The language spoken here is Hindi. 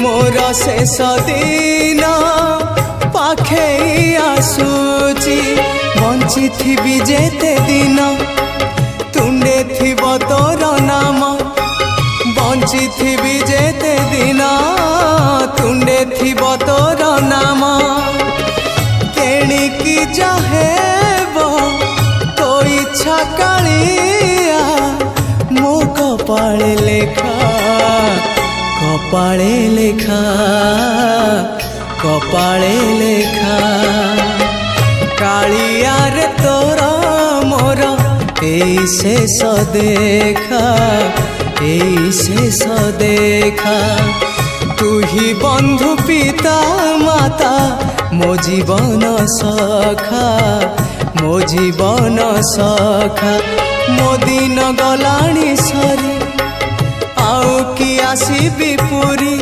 मोर शेष दिन पाखे आसुची बंची थी जेते दिन तुंडे थी तोर नाम बंची थी जेते दिन तुंडे थी तोर नाम तेणिकी जहेब तो इच्छा कालिया मो कपाळे लेखा कपाळे लेखा कपाळे लेखा कालिया रे तोर मोर एई शेष देखा एई शेष देखा तू ही बंधु पिता माता मो जीवन सखा मो जीवन सखा मो दिन गलाणी सरी आउ कि आसीबी पुरी।